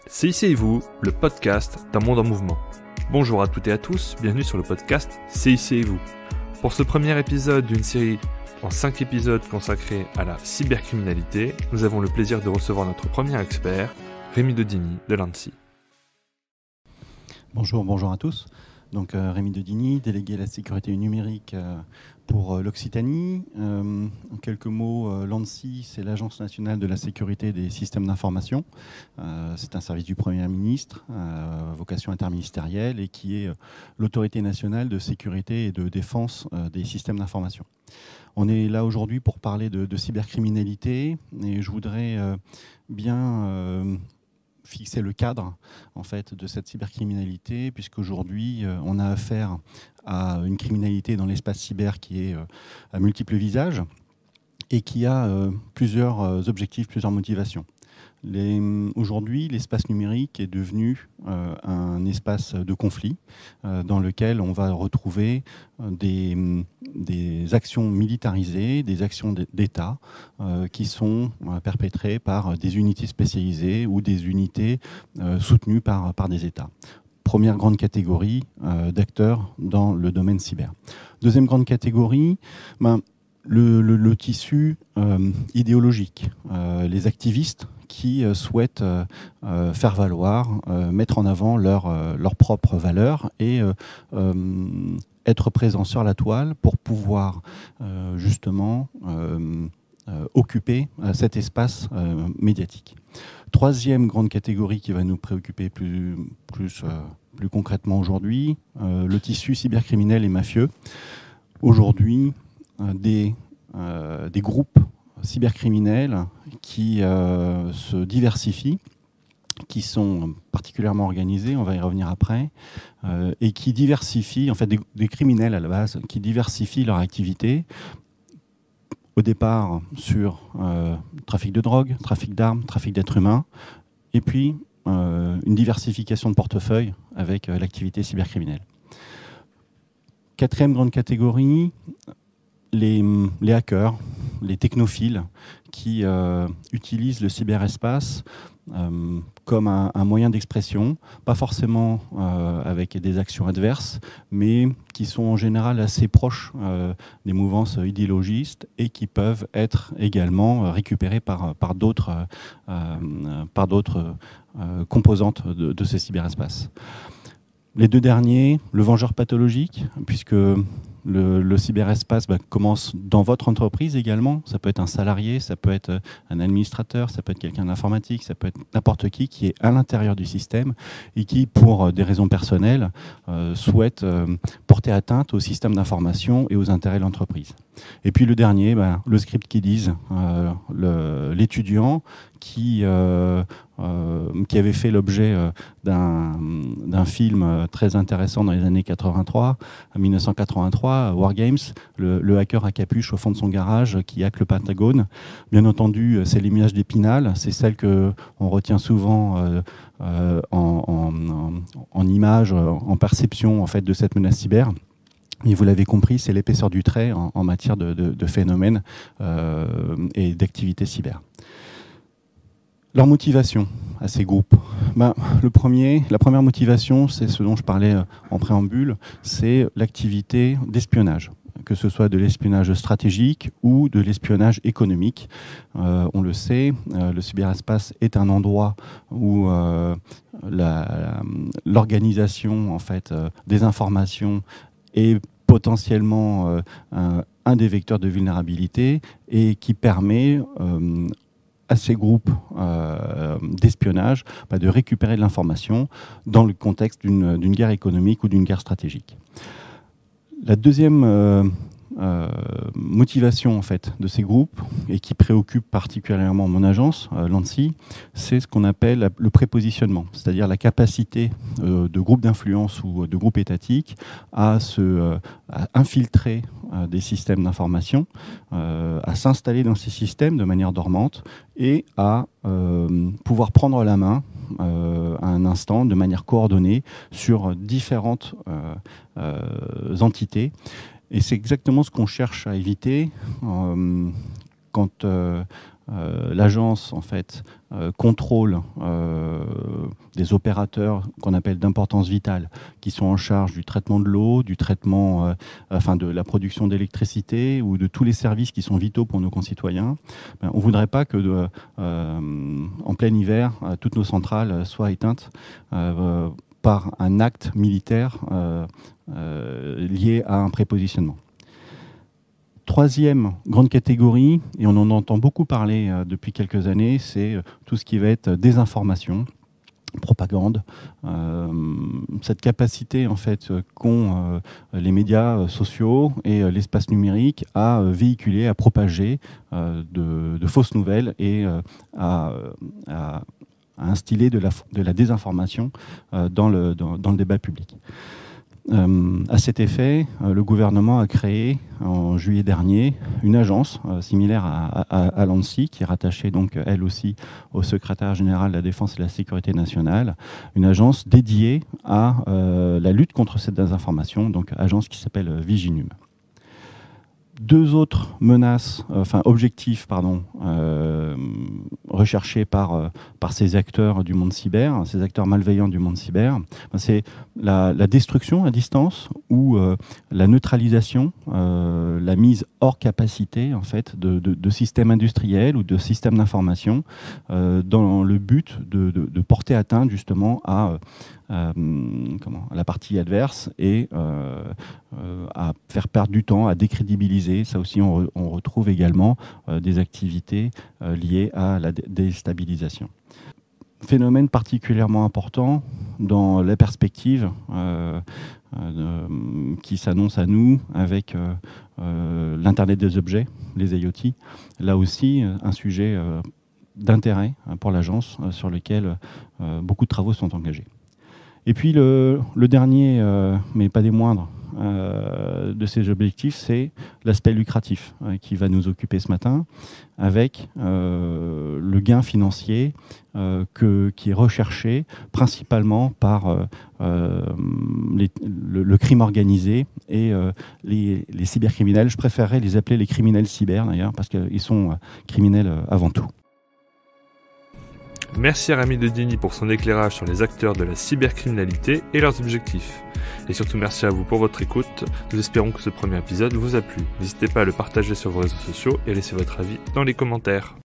CICez-vous, le podcast d'un monde en mouvement. Bonjour à toutes et à tous, bienvenue sur le podcast CICez-vous. Pour ce premier épisode d'une série en 5 épisodes consacrés à la cybercriminalité, nous avons le plaisir de recevoir notre premier expert, Rémi Dedini de l'ANSSI. Bonjour à tous. Donc Rémi Dedini, délégué à la sécurité numérique pour l'Occitanie. En quelques mots, l'ANSSI, c'est l'Agence nationale de la sécurité des systèmes d'information. C'est un service du Premier ministre, vocation interministérielle, et qui est l'autorité nationale de sécurité et de défense des systèmes d'information. On est là aujourd'hui pour parler de cybercriminalité, et je voudrais bien fixer le cadre en fait de cette cybercriminalité, puisqu'aujourd'hui on a affaire à une criminalité dans l'espace cyber qui est à multiples visages et qui a plusieurs objectifs, plusieurs motivations. Aujourd'hui, l'espace numérique est devenu un espace de conflit dans lequel on va retrouver des actions militarisées, des actions d'État qui sont perpétrées par des unités spécialisées ou des unités soutenues par des États. Première grande catégorie d'acteurs dans le domaine cyber. Deuxième grande catégorie, le tissu idéologique, les activistes qui souhaitent faire valoir, mettre en avant leurs propres valeurs et être présents sur la toile pour pouvoir justement occuper cet espace médiatique. Troisième grande catégorie qui va nous préoccuper plus concrètement aujourd'hui, le tissu cybercriminel et mafieux. Aujourd'hui, des groupes cybercriminels qui se diversifient, qui sont particulièrement organisés, on va y revenir après, et qui diversifient, en fait des criminels à la base, qui diversifient leur activité, au départ sur trafic de drogue, trafic d'armes, trafic d'êtres humains, et puis une diversification de portefeuille avec l'activité cybercriminelle. Quatrième grande catégorie, les hackers, les technophiles qui utilisent le cyberespace comme un moyen d'expression, pas forcément avec des actions adverses, mais qui sont en général assez proches des mouvances idéologistes et qui peuvent être également récupérés par d'autres composantes de ces cyberespaces. Les deux derniers, le vengeur pathologique, puisque le cyberespace commence dans votre entreprise également. Ça peut être un salarié, ça peut être un administrateur, ça peut être quelqu'un d'informatique, ça peut être n'importe qui est à l'intérieur du système et qui, pour des raisons personnelles, souhaite porter atteinte au système d'information et aux intérêts de l'entreprise. Et puis le dernier, le script kiddies, l'étudiant qui avait fait l'objet d'un film très intéressant dans les années 1983, War Games, le hacker à capuche au fond de son garage qui hack le Pentagone. Bien entendu, c'est l'image d'Épinal, c'est celle qu'on retient souvent en image, en perception en fait, de cette menace cyber. Et vous l'avez compris, c'est l'épaisseur du trait en matière de phénomènes et d'activités cyber. Leur motivation à ces groupes, la première motivation, c'est ce dont je parlais en préambule, c'est l'activité d'espionnage, que ce soit de l'espionnage stratégique ou de l'espionnage économique. On le sait, le cyberespace est un endroit où l'organisation en fait, des informations est potentiellement un des vecteurs de vulnérabilité et qui permet à ces groupes d'espionnage de récupérer de l'information dans le contexte d'une guerre économique ou d'une guerre stratégique. La deuxième motivation en fait, de ces groupes, et qui préoccupe particulièrement mon agence, l'ANSSI, c'est ce qu'on appelle le prépositionnement, c'est-à-dire la capacité de groupes d'influence ou de groupes étatiques à infiltrer des systèmes d'information, à s'installer dans ces systèmes de manière dormante et à pouvoir prendre la main à un instant de manière coordonnée sur différentes entités. Et c'est exactement ce qu'on cherche à éviter quand l'agence en fait, contrôle des opérateurs qu'on appelle d'importance vitale, qui sont en charge du traitement de l'eau, du traitement, de la production d'électricité ou de tous les services qui sont vitaux pour nos concitoyens. On ne voudrait pas que en plein hiver, toutes nos centrales soient éteintes par un acte militaire lié à un prépositionnement. Troisième grande catégorie, et on en entend beaucoup parler depuis quelques années, c'est tout ce qui va être désinformation, propagande, cette capacité en fait qu'ont les médias sociaux et l'espace numérique à véhiculer, à propager de fausses nouvelles et à instiller de la désinformation dans le débat public. À cet effet, le gouvernement a créé en juillet dernier une agence similaire à l'ANSSI, qui est rattachée donc elle aussi au secrétaire général de la Défense et de la Sécurité nationale, une agence dédiée à la lutte contre cette désinformation, donc agence qui s'appelle Viginum. Deux autres menaces, objectifs, recherchés par ces acteurs du monde cyber, ces acteurs malveillants du monde cyber, c'est la destruction à distance ou la neutralisation, la mise hors capacité en fait de systèmes industriels ou de systèmes d'information dans le but de porter atteinte justement à la partie adverse et à faire perdre du temps, à décrédibiliser. Ça aussi, on retrouve également des activités liées à la déstabilisation. Phénomène particulièrement important dans la perspective qui s'annonce à nous avec l'Internet des objets, les IoT. Là aussi, un sujet d'intérêt pour l'agence sur lequel beaucoup de travaux sont engagés. Et puis le dernier, mais pas des moindres, de ces objectifs, c'est l'aspect lucratif qui va nous occuper ce matin, avec le gain financier qui est recherché principalement par le crime organisé et les cybercriminels. Je préférerais les appeler les criminels cyber d'ailleurs, parce qu'ils sont criminels avant tout. Merci à Rémi de Digny pour son éclairage sur les acteurs de la cybercriminalité et leurs objectifs. Et surtout merci à vous pour votre écoute. Nous espérons que ce premier épisode vous a plu. N'hésitez pas à le partager sur vos réseaux sociaux et laisser votre avis dans les commentaires.